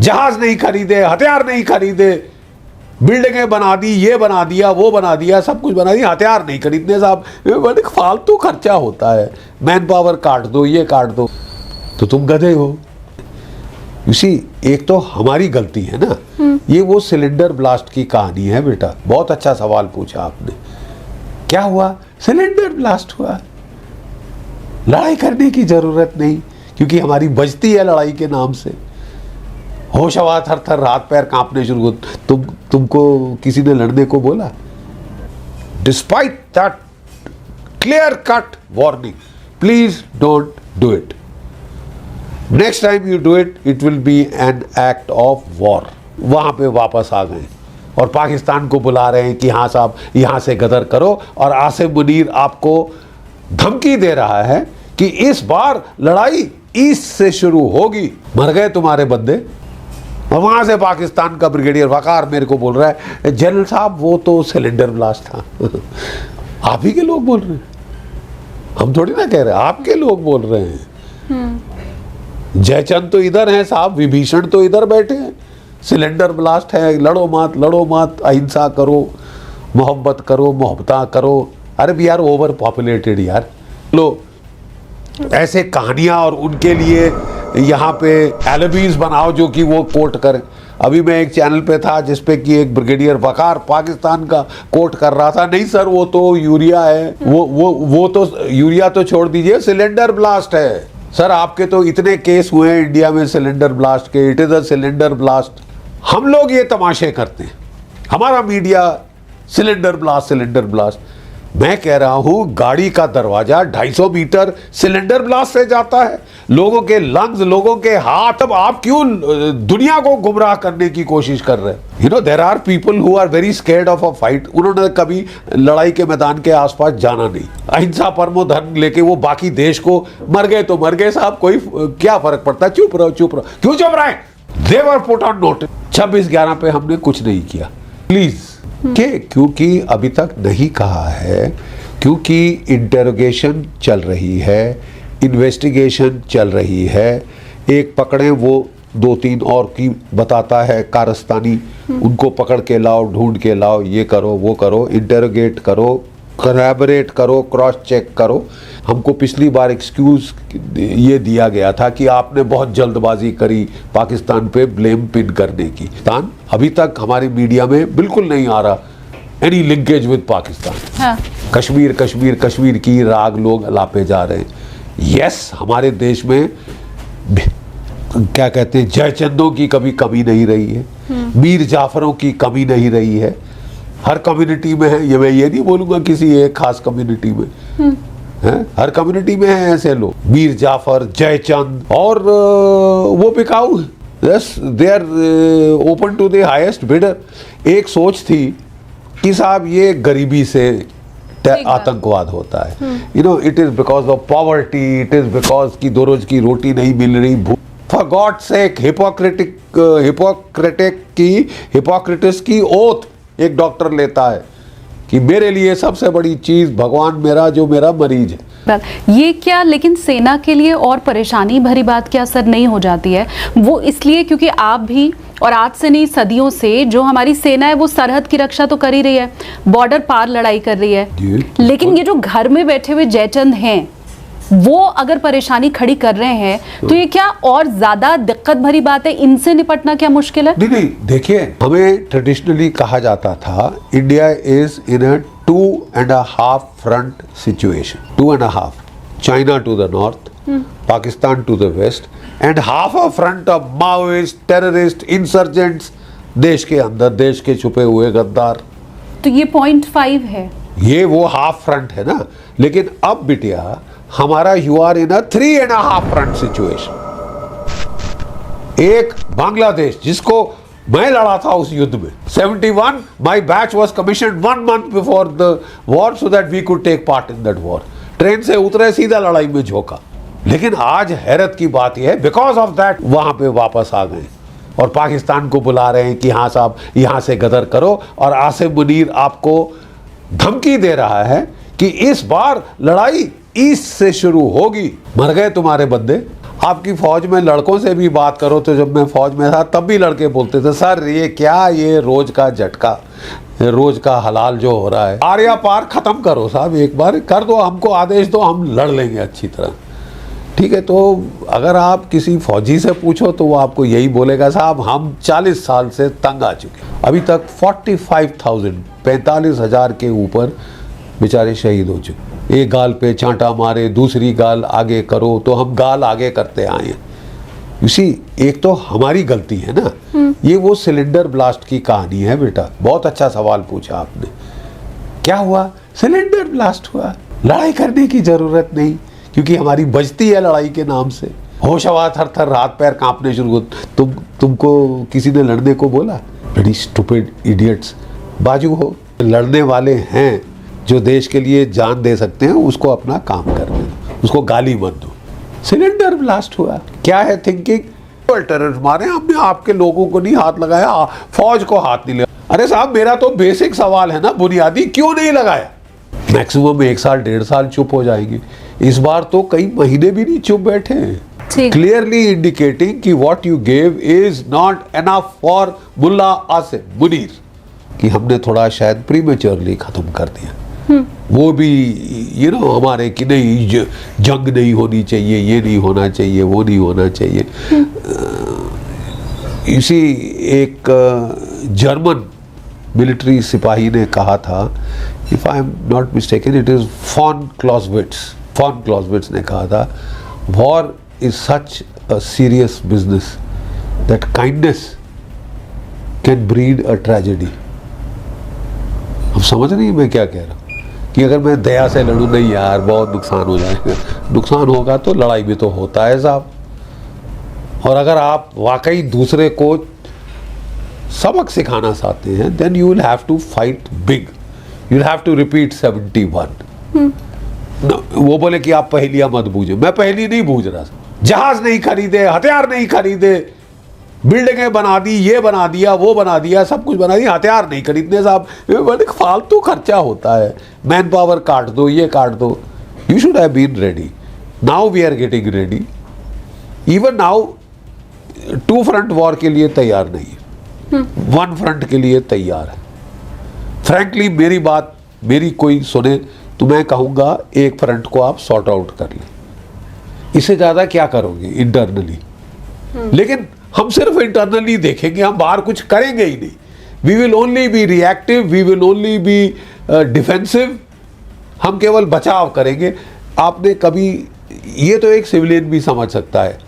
जहाज नहीं खरीदे, हथियार नहीं खरीदे, बिल्डिंगें बना दी, ये बना दिया, वो बना दिया, सब कुछ बना दिया, हथियार नहीं खरीदने साहब। बड़े फालतू खर्चा होता है, मैन पावर काट दो, ये काट दो, तो तुम गधे हो। इसी एक तो हमारी गलती है ना। ये वो सिलेंडर ब्लास्ट की कहानी है बेटा। बहुत अच्छा सवाल पूछा आपने। क्या हुआ? सिलेंडर ब्लास्ट हुआ। लड़ाई करने की जरूरत नहीं, क्योंकि हमारी बजती है लड़ाई के नाम से। होश हवा थर थर, हाथ पैर कांपने शुरू हो। तुमको किसी ने लड़ने को बोला? Despite that clear cut warning, please don't do it. Next time you do it, it will be an act of war. वहां पे वापस आ गए और पाकिस्तान को बुला रहे हैं कि हाँ साहब यहां से गदर करो। और आसिम मुनीर आपको धमकी दे रहा है कि इस बार लड़ाई ईस्ट से शुरू होगी। मर गए तुम्हारे बंदे। और वहां से पाकिस्तान का ब्रिगेडियर वकार मेरे को बोल रहा है, जनरल साहब वो तो सिलेंडर ब्लास्ट था। आप ही के लोग बोल रहे हैं, हम थोड़ी ना कह रहे, आपके लोग बोल रहे हैं। जयचंद तो इधर हैं साहब, विभीषण तो इधर बैठे हैं। सिलेंडर ब्लास्ट है, लड़ो मत, लड़ो मत, अहिंसा करो, मोहब्बत करो, मोहब्बता करो। अरे भी यार ओवर पॉपुलेटेड यार। लो ऐसे कहानियां और उनके लिए यहाँ पे एलिबीज बनाओ जो कि वो कोट करें। अभी मैं एक चैनल पे था जिसपे कि एक ब्रिगेडियर वकार पाकिस्तान का कोट कर रहा था। नहीं सर वो तो यूरिया है, वो तो यूरिया तो छोड़ दीजिए, सिलेंडर ब्लास्ट है। सर आपके तो इतने केस हुए हैं इंडिया में सिलेंडर ब्लास्ट के। It is a cylinder blast. हम लोग ये तमाशे करते हैं, हमारा media cylinder blast, cylinder blast. मैं कह रहा हूं गाड़ी का दरवाजा 250 मीटर सिलेंडर ब्लास्ट से जाता है। लोगों के लंग्स, लोगों के हाथ। अब आप क्यों दुनिया को गुमराह करने की कोशिश कर रहे हैं? You know there are people who are very scared of a fight. उन्होंने कभी लड़ाई के मैदान के आसपास जाना नहीं। अहिंसा परमो धर्म लेके वो बाकी देश को मर गए तो मर गए साहब, कोई क्या फर्क पड़ता है? चुप रहो, चुप रहो। क्यों चुप रहे? दे वर पुट ऑन नोटिस। 26/11 पे हमने कुछ नहीं किया। प्लीज क्योंकि अभी तक नहीं कहा है, क्योंकि इंटेरोगेशन चल रही है, इन्वेस्टिगेशन चल रही है। एक पकड़े वो 2-3 और की बताता है कारस्तानी, उनको पकड़ के लाओ, ढूंढ के लाओ, ये करो, वो करो, इंटेरोगेट करो, कोलैबोरेट करो, क्रॉस चेक करो। हमको पिछली बार एक्सक्यूज ये दिया गया था कि आपने बहुत जल्दबाजी करी पाकिस्तान पे ब्लेम पिन करने की। पाकिस्तान अभी तक हमारे मीडिया में बिल्कुल नहीं आ रहा एनी लिंकेज विद पाकिस्तान। हाँ। कश्मीर कश्मीर कश्मीर की राग लोग अलापे जा रहे हैं। यस हमारे देश में क्या कहते हैं, जयचंदों की कभी कमी नहीं रही है, मीर जाफरों की कमी नहीं रही है। हर कम्युनिटी में है, ये मैं ये नहीं बोलूंगा किसी एक खास कम्युनिटी में है, हर कम्युनिटी में है ऐसे लोग, मीर जाफर, जयचंद। और वो बिकाऊ, yes they are open to the highest bidder. एक सोच थी कि साहब ये गरीबी से आतंकवाद होता है। You know it is because of poverty, it is because की 2 रोज की रोटी नहीं मिल रही। फॉर गॉड सेक, हिपोक्रेटिस की ओथ एक डॉक्टर लेता है कि मेरे लिए सबसे बड़ी चीज भगवान मेरा जो मेरा मरीज है। ये क्या, लेकिन सेना के लिए और परेशानी भरी बात क्या सर नहीं हो जाती है? वो इसलिए क्योंकि आप भी, और आज से नहीं सदियों से जो हमारी सेना है वो सरहद की रक्षा तो कर ही रही है, बॉर्डर पार लड़ाई कर रही है, लेकिन ये जो घर में बैठे हुए जयचंद हैं वो अगर परेशानी खड़ी कर रहे हैं तो ये क्या और ज्यादा दिक्कत भरी बात है? इनसे निपटना क्या मुश्किल है? नहीं, देखिए हमें ट्रेडिशनली कहा जाता था India is in a 2.5 front situation. 2.5, China to the north, Pakistan to the west, and half a front of Maoist, terrorist, insurgents, देश के अंदर, देश के छुपे हुए गद्दार। तो ये 0.5 है, ये वो हाफ फ्रंट है ना। लेकिन अब बिटिया हमारा you are in a 3.5 front situation. एक बांग्लादेश जिसको मैं लड़ा था उस युद्ध में 71, my batch was commission 1 month before the war so that we could take part in that war. Train से उतरे, सीधा लड़ाई में झोंका। लेकिन आज हैरत की बात यह है, बिकॉज ऑफ दैट वहां पे वापस आ गए और पाकिस्तान को बुला रहे हैं कि हाँ साहब यहां से गदर करो। और आसिम मुनीर आपको धमकी दे रहा है कि इस बार लड़ाई ईस्ट से शुरू होगी। मर गए तुम्हारे बंदे। आपकी फौज में लड़कों से भी बात करो तो जब मैं फौज में था तब भी लड़के बोलते थे सर ये क्या, ये रोज का झटका, रोज का हलाल जो हो रहा है, आर्या पार खत्म करो साहब, एक बार कर दो, हमको आदेश दो, हम लड़ लेंगे अच्छी तरह। ठीक है, तो अगर आप किसी फौजी से पूछो तो वो आपको यही बोलेगा साहब हम 40 साल से तंग आ चुके, अभी तक 45,000 के ऊपर बेचारे शहीद हो चुके। एक गाल पे चांटा मारे, दूसरी गाल आगे करो, तो हम गाल आगे करते आए हैं। इसी एक तो हमारी गलती है ना। ये वो सिलेंडर ब्लास्ट की कहानी है बेटा, बहुत अच्छा सवाल पूछा आपने। क्या हुआ? सिलेंडर ब्लास्ट हुआ, लड़ाई करने की जरूरत नहीं, क्योंकि हमारी बचती है लड़ाई के नाम से। होश हवा थर थर, हाथ पैर कांपने शुरू हो। तुमको किसी ने लड़ने को बोला? बड़ी स्टूपिड इडियट्स, बाजू हो, लड़ने वाले हैं जो देश के लिए जान दे सकते हैं, उसको अपना काम करने दो, उसको गाली मत दो। सिलेंडर ब्लास्ट हुआ, क्या है थिंकिंग? टेररिस्ट मारे, हमने आपके लोगों को नहीं हाथ लगाया, फौज को हाथ नहीं लगाया। अरे साहब मेरा तो बेसिक सवाल है ना, बुनियादी, क्यों नहीं लगाया? मैक्सिमम 1 साल 1.5 साल चुप हो जाएंगे, इस बार तो कई महीने भी नहीं चुप बैठे हैं, क्लियरली इंडिकेटिंग कि what you gave is not enough for Mulla Asim Munir, कि हमने थोड़ा शायद प्रीमेच्योरली खत्म कर दिया। वो भी हमारे कि नहीं जंग नहीं होनी चाहिए, ये नहीं होना चाहिए, वो नहीं होना चाहिए। इसी एक जर्मन मिलिट्री सिपाही ने कहा था, if I am not mistaken it is von Clausewitz ने कहा था, war is such a serious business that kindness can breed a tragedy. अब समझ रही मैं क्या कह रहा हूँ, कि अगर मैं दया से लड़ूं, नहीं यार बहुत नुकसान हो जाएगा, नुकसान होगा तो लड़ाई भी तो होता है साहब। और अगर आप वाकई दूसरे को सबक सिखाना चाहते हैं, then you will have to fight big, you will have to repeat 71। वो बोले कि आप पहेलियां मत बूझो, मैं पहेली नहीं बूझ रहा। जहाज नहीं खरीदे, हथियार नहीं खरीदे, बिल्डिंगें बना दी, ये बना दिया, वो बना दिया, सब कुछ बना दिया, हथियार नहीं खरीदने साहब, बड़े फालतू खर्चा होता है। मैन पावर काट दो, ये काट दो। You should have been ready. Now we are getting ready. Even now 2 front war के लिए तैयार नहीं है, 1 फ्रंट के लिए तैयार है। फ्रैंकली मेरी बात मेरी कोई सुने तो मैं कहूँगा 1 फ्रंट को आप सॉर्ट आउट कर लें, इससे ज़्यादा क्या करोगे इंटरनली। लेकिन हम सिर्फ इंटरनली देखेंगे, हम बाहर कुछ करेंगे ही नहीं। We will only be reactive, we will only be defensive, हम केवल बचाव करेंगे। आपने कभी, ये तो एक सिविलियन भी समझ सकता है,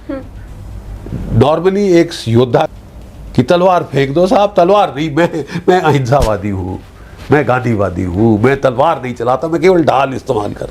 नॉर्मली एक योद्धा की तलवार फेंक दो साहब, तलवार नहीं, मैं अहिंसावादी हूँ, मैं गांधीवादी हूँ, मैं तलवार नहीं चलाता, मैं केवल ढाल इस्तेमाल कर